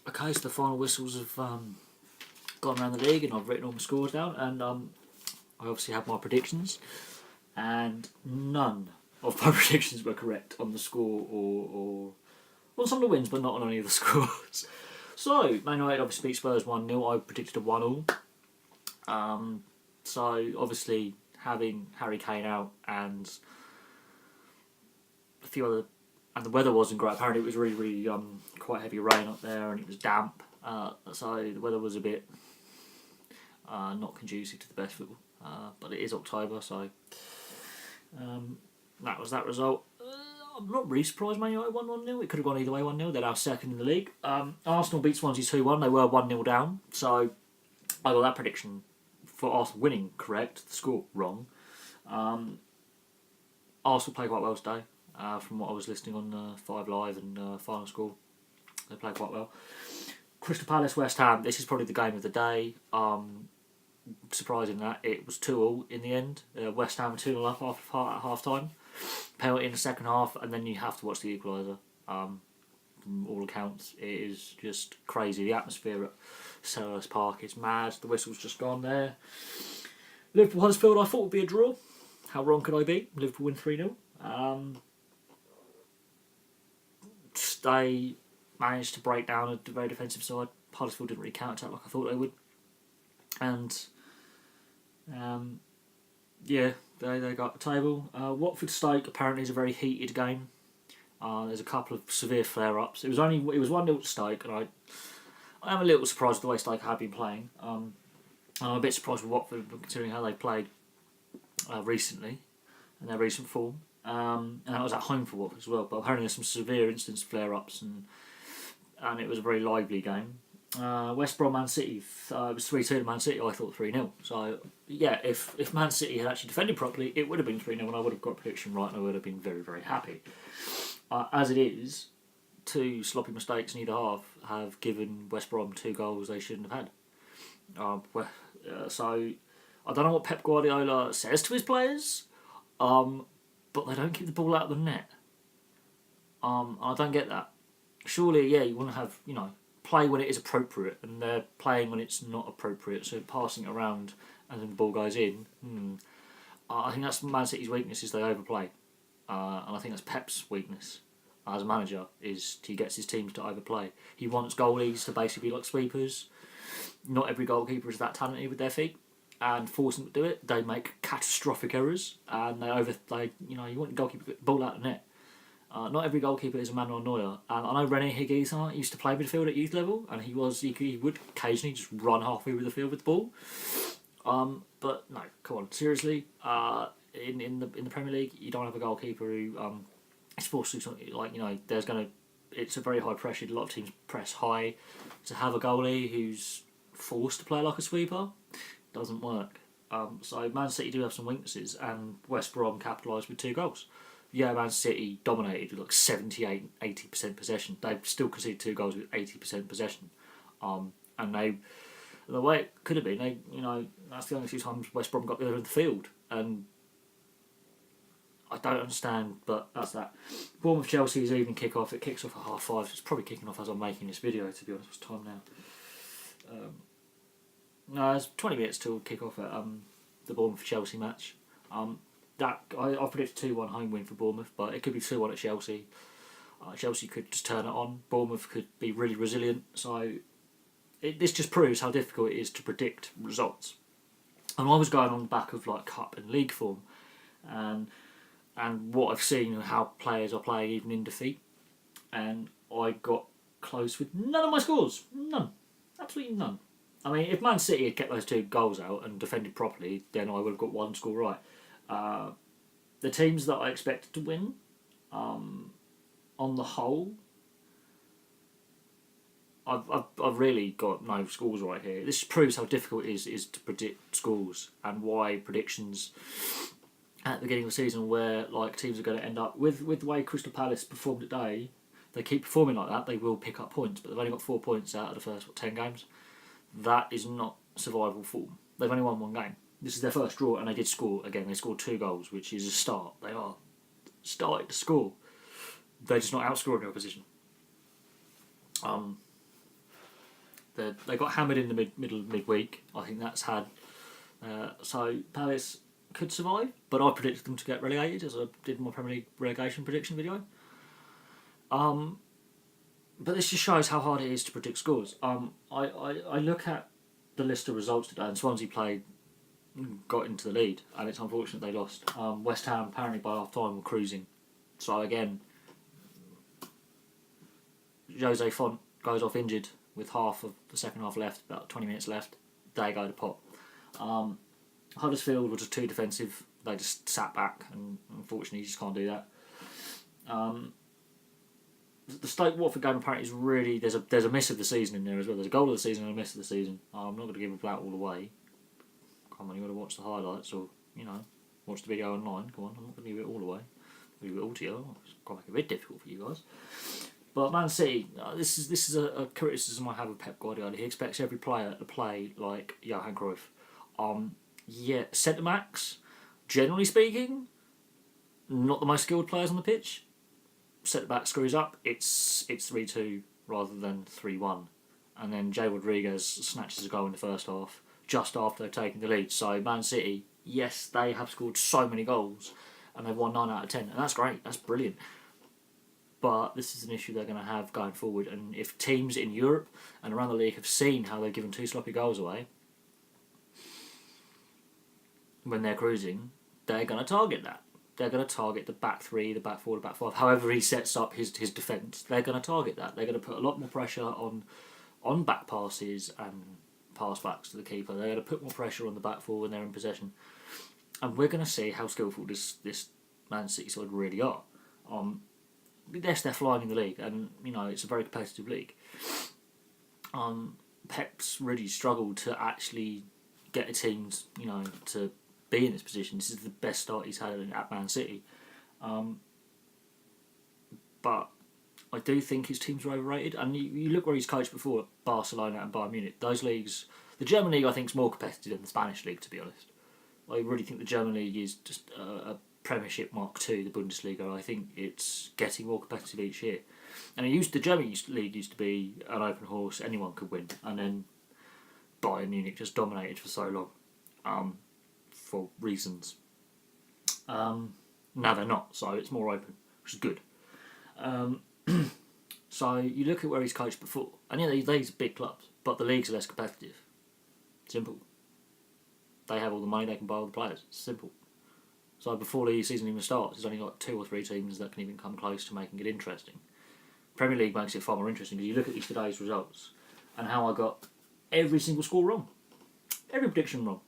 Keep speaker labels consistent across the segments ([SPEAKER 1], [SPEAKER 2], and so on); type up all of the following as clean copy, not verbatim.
[SPEAKER 1] Okay, so the final whistles have gone around the league, and I've written all my scores down, and I obviously have my predictions, and none of my predictions were correct on the score or on some of the wins, but not on any of the scores. So, Man United obviously beat Spurs 1-0. I predicted a 1-all. So, obviously, having Harry Kane out and a few other... And the weather wasn't great. Apparently, it was really quite heavy rain up there, and it was damp. So, the weather was a bit not conducive to the best football. But it is October, so that was that result. I'm not really surprised Man United won 1-0. It could have gone either way 1-0. They're now second in the league. Arsenal beat Swansea 2-1. They were 1-0 down. So I got that prediction for Arsenal winning correct. The score wrong. Arsenal played quite well today. From what I was listening on 5 Live and Final Score, they played quite well. Crystal Palace, West Ham. This is probably the game of the day. Surprising that it was 2-2 in the end. West Ham 2-0 up at half time. Penalty in the second half, and then you have to watch the equaliser. From all accounts, it is just crazy. The atmosphere at Selhurst Park is mad. The whistle's just gone there. Liverpool Huddersfield, I thought would be a draw. How wrong could I be? Liverpool win 3-0. They managed to break down a very defensive side. Huddersfield didn't really counter-attack like I thought they would. And they got the table. Watford Stoke apparently is a very heated game. There's a couple of severe flare-ups. It was 1-0 to Stoke, and I am a little surprised at the way Stoke have been playing. I'm a bit surprised with Watford considering how they played recently and their recent form. And that was at home for Watford as well. But apparently there's some severe instance flare-ups, and it was a very lively game. West Brom Man City, it was 3-2 to Man City. I thought 3-0. So yeah, if Man City had actually defended properly, it would have been 3-0, and I would have got a prediction right, and I would have been very, very happy. As it is, 2 sloppy mistakes in either half have given West Brom 2 goals they shouldn't have had. So I don't know what Pep Guardiola says to his players, but they don't keep the ball out of the net. I don't get that. Surely, yeah, you want to have, play when it is appropriate, and they're playing when it's not appropriate. So passing it around and then the ball goes in. I think that's Man City's weakness, is they overplay, and I think that's Pep's weakness as a manager, is he gets his teams to overplay. He wants goalies to basically be like sweepers. Not every goalkeeper is that talented with their feet, and forcing them to do it, they make catastrophic errors, and you want the goalkeeper to get the ball out of the net. Not every goalkeeper is a Manuel Neuer, and I know René Higuita used to play midfield at youth level, and he would occasionally just run halfway through the field with the ball. But no, come on, seriously. In the Premier League, you don't have a goalkeeper who is forced to do something it's a very high pressure. A lot of teams press high. To have a goalie who's forced to play like a sweeper doesn't work. So Man City do have some weaknesses, and West Brom capitalised with 2 goals. Yeah, Man City dominated with 78-80% possession. They've still conceded 2 goals with 80% possession. And the way it could have been, that's the only 2 times West Brom got the other end of the field. And I don't understand, but that's that. Bournemouth Chelsea is evening kick-off. It kicks off at 5:30. It's probably kicking off as I'm making this video, to be honest. What's time now? No, it's 20 minutes till kick-off at the Bournemouth Chelsea match. I predicted 2-1 home win for Bournemouth, but it could be 2-1 at Chelsea. Chelsea could just turn it on. Bournemouth could be really resilient. So this just proves how difficult it is to predict results. And I was going on the back of cup and league form, and what I've seen and how players are playing even in defeat. And I got close with none of my scores. None. Absolutely none. I mean, if Man City had kept those 2 goals out and defended properly, then I would have got 1 score right. The teams that I expected to win, on the whole, I've really got no scores right here. This proves how difficult it is to predict scores, and why predictions at the beginning of the season, where teams are going to end up with the way Crystal Palace performed today. They keep performing like that, they will pick up points, but they've only got 4 points out of the first 10 games. That is not survival form. They've only won 1 game. This is their first draw, and they did score again. They scored 2 goals, which is a start. They are starting to score. They're just not outscoring the opposition. They got hammered in the midweek. I think that's had so Palace could survive, but I predicted them to get relegated as I did my Premier League relegation prediction video. But this just shows how hard it is to predict scores. I look at the list of results today, and Swansea got into the lead, and it's unfortunate they lost. West Ham apparently by half time were cruising, so again, Jose Font goes off injured with half of the second half left, about 20 minutes left. They go to pot. Huddersfield were just too defensive. They just sat back, and unfortunately, you just can't do that. The Stoke Watford game apparently is really there's a miss of the season in there as well. There's a goal of the season and a miss of the season. I'm not going to give that all away. Come on, you got to watch the highlights or watch the video online. Come on, I'm not going to give it all away. I'll give it all to you. It's going to make it a bit difficult for you guys. But Man City, this is a criticism I have of Pep Guardiola. He expects every player to play like Johan Cruyff. Centre backs, generally speaking, not the most skilled players on the pitch. Centre back screws up. It's 3-2 rather than 3-1, and then Jay Rodriguez snatches a goal in the first half just after they've taken the lead. So Man City, yes, they have scored so many goals, and they've won 9 out of 10, and that's great. That's brilliant. But this is an issue they're going to have going forward, and if teams in Europe and around the league have seen how they've given 2 sloppy goals away when they're cruising, they're going to target that. They're going to target the back 3, the back 4, the back 5, however he sets up his defence. They're going to target that. They're going to put a lot more pressure on back passes and pass backs to the keeper. They're going to put more pressure on the back 4 when they're in possession. And we're going to see how skillful this Man City side really are. Yes, they're flying in the league, and it's a very competitive league. Pep's really struggled to actually get a team, to be in this position. This is the best start he's had at Man City, but I do think his teams are overrated. And you look where he's coached before, Barcelona and Bayern Munich. Those leagues, the German league, I think is more competitive than the Spanish league. To be honest, I really think the German league is just a Premiership Mark II, the Bundesliga. I think it's getting more competitive each year. And the German league used to be an open horse, anyone could win. And then Bayern Munich just dominated for so long, for reasons. Now they're not, so it's more open, which is good. So you look at where he's coached before, and these are big clubs, but the leagues are less competitive. Simple. They have all the money, they can buy all the players. It's simple. So before the season even starts, there's only got 2 or 3 teams that can even come close to making it interesting. Premier League makes it far more interesting because you look at today's results and how I got every single score wrong. Every prediction wrong.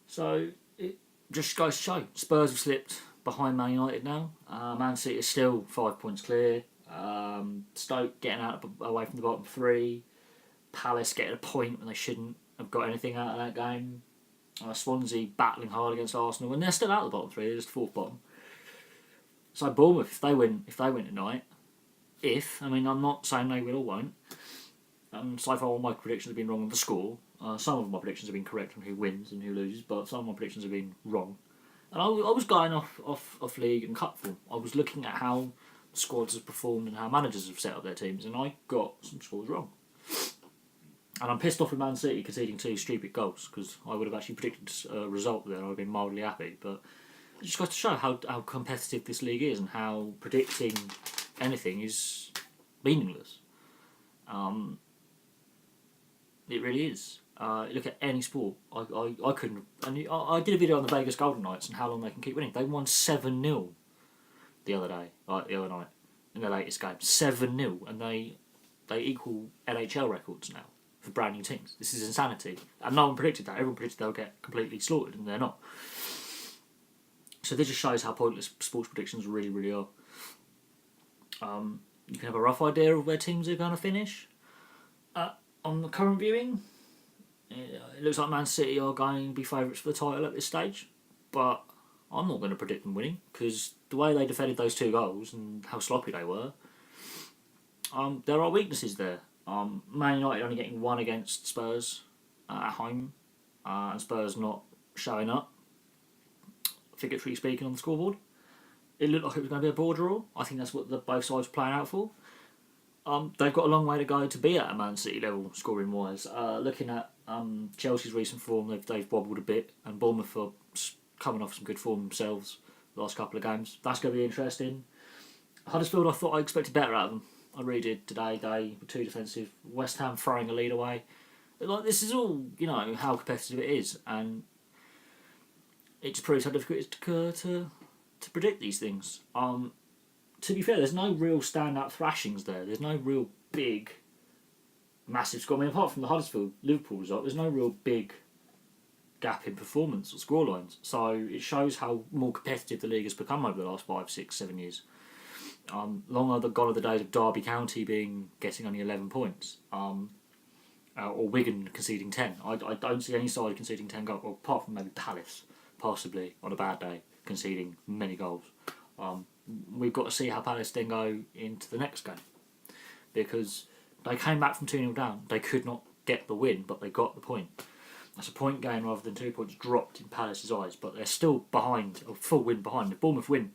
[SPEAKER 1] So it just goes to show. Spurs have slipped behind Man United now. Man City is still 5 points clear. Stoke getting out away from the bottom 3. Palace getting a point when they shouldn't have got anything out of that game. Swansea battling hard against Arsenal, and they're still out of the bottom 3. They're just 4th bottom. So Bournemouth, if they win tonight, I'm not saying they will or won't. So far, all my predictions have been wrong on the score. Some of my predictions have been correct on who wins and who loses, but some of my predictions have been wrong. And I was going off league and cup form. I was looking at how squads have performed and how managers have set up their teams, and I got some scores wrong. And I'm pissed off with Man City conceding 2 stupid goals, because I would have actually predicted a result there and I would have been mildly happy. But it just goes to show how competitive this league is and how predicting anything is meaningless. It really is. Look at any sport. I couldn't. And I did a video on the Vegas Golden Knights and how long they can keep winning. They won 7-0 the other night in their latest game. 7-0, and they equal NHL records now for brand new teams. This is insanity. And no one predicted that. Everyone predicted they'll get completely slaughtered, and they're not. So this just shows how pointless sports predictions really, really are. You can have a rough idea of where teams are going to finish. On the current viewing, it looks like Man City are going to be favourites for the title at this stage, but I'm not going to predict them winning, because the way they defended those 2 goals and how sloppy they were, there are weaknesses there. Man United only getting 1 against Spurs at home, and Spurs not showing up, figuratively speaking, on the scoreboard. It looked like it was going to be a ball draw. I think that's what both sides were playing out for. They've got a long way to go to be at a Man City level scoring wise. Looking at Chelsea's recent form, they've wobbled a bit, and Bournemouth are coming off some good form themselves the last couple of games. That's going to be interesting. Huddersfield, I expected better out of them. I really did today. They were too defensive. West Ham throwing a lead away. Like, this is all, how competitive it is, and it just proves how difficult it is to predict these things. To be fair, there's no real standout thrashings there. There's no real big, massive score. I mean, apart from the Huddersfield Liverpool result, there's no real big gap in performance or scorelines. So it shows how more competitive the league has become over the last 5, 6, 7 years. Long gone are the days of Derby County getting only 11 points, or Wigan conceding 10. I don't see any side conceding 10 goals, apart from maybe Palace, possibly on a bad day, conceding many goals. We've got to see how Palace then go into the next game, because they came back from 2-0 down. They could not get the win, but they got the point. That's a point gain rather than 2 points dropped in Palace's eyes, but they're still behind, a full win behind. If Bournemouth win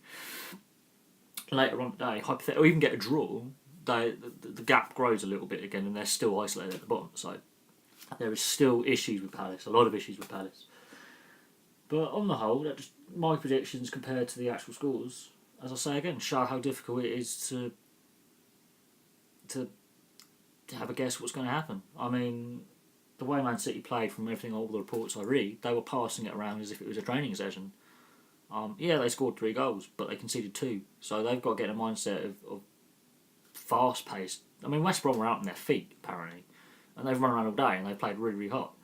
[SPEAKER 1] later on today, hypothetically, or even get a draw, the gap grows a little bit again, and they're still isolated at the bottom. So there is still issues with Palace, a lot of issues with Palace. But on the whole, that's just my predictions compared to the actual scores, as I say again, show how difficult it is to have a guess what's going to happen. I mean, the way Man City played, from everything, all the reports I read, they were passing it around as if it was a training session. Yeah, they scored 3 goals, but they conceded 2. So they've got to get a mindset of fast-paced. I mean, West Brom were out on their feet, apparently, and they've run around all day, and they've played really, really hot.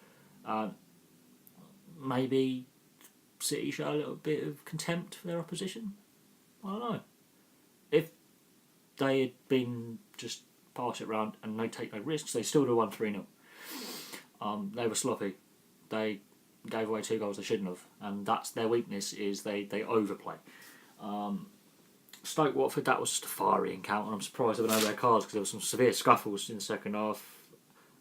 [SPEAKER 1] Maybe City show a little bit of contempt for their opposition. I don't know. If they had been just pass it around and no take no risks, they still would have won 3-0. They were sloppy. They gave away 2 goals they shouldn't have, and that's their weakness, is they overplay. Stoke Watford, that was just a fiery encounter. I'm surprised they went over their cards, because there were some severe scuffles in the second half.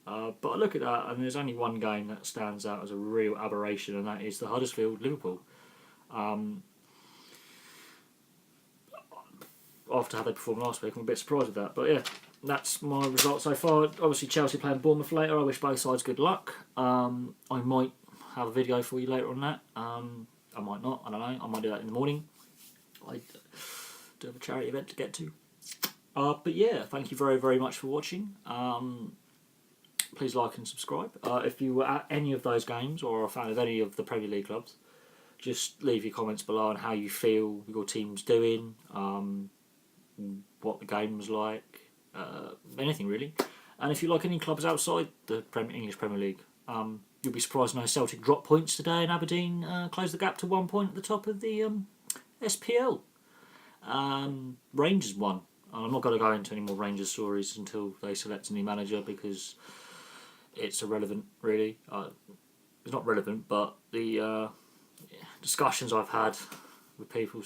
[SPEAKER 1] But I look at that, and there's only one game that stands out as a real aberration, and that is the Huddersfield Liverpool. After how they performed last week, I'm a bit surprised with that. But yeah, that's my result so far. Obviously, Chelsea playing Bournemouth later. I wish both sides good luck. I might have a video for you later on that. I might not. I don't know. I might do that in the morning. I do have a charity event to get to. But yeah, thank you very, very much for watching. Please like and subscribe. If you were at any of those games or a fan of any of the Premier League clubs, just leave your comments below on how you feel your team's doing, what the game was like, anything really. And if you like any clubs outside the English Premier League, you'll be surprised to know Celtic dropped points today, and Aberdeen closed the gap to 1 point at the top of the SPL. Rangers won. I'm not going to go into any more Rangers stories until they select a new manager, because it's irrelevant, really. It's not relevant, but the discussions I've had with people,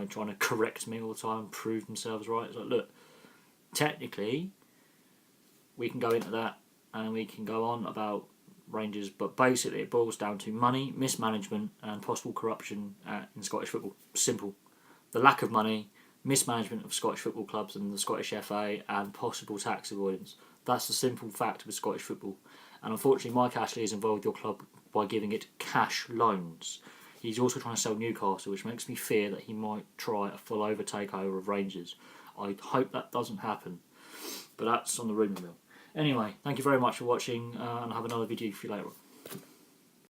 [SPEAKER 1] trying to correct me all the time, prove themselves right. It's like, look, technically, we can go into that and we can go on about Rangers, but basically it boils down to money, mismanagement, and possible corruption in Scottish football. Simple. The lack of money, mismanagement of Scottish football clubs and the Scottish FA, and possible tax avoidance. That's the simple fact with Scottish football. And unfortunately, Mike Ashley has involved your club by giving it cash loans. He's also trying to sell Newcastle, which makes me fear that he might try a full over takeover of Rangers. I hope that doesn't happen, but that's on the rumour mill. Anyway, thank you very much for watching, and I'll have another video for you later on.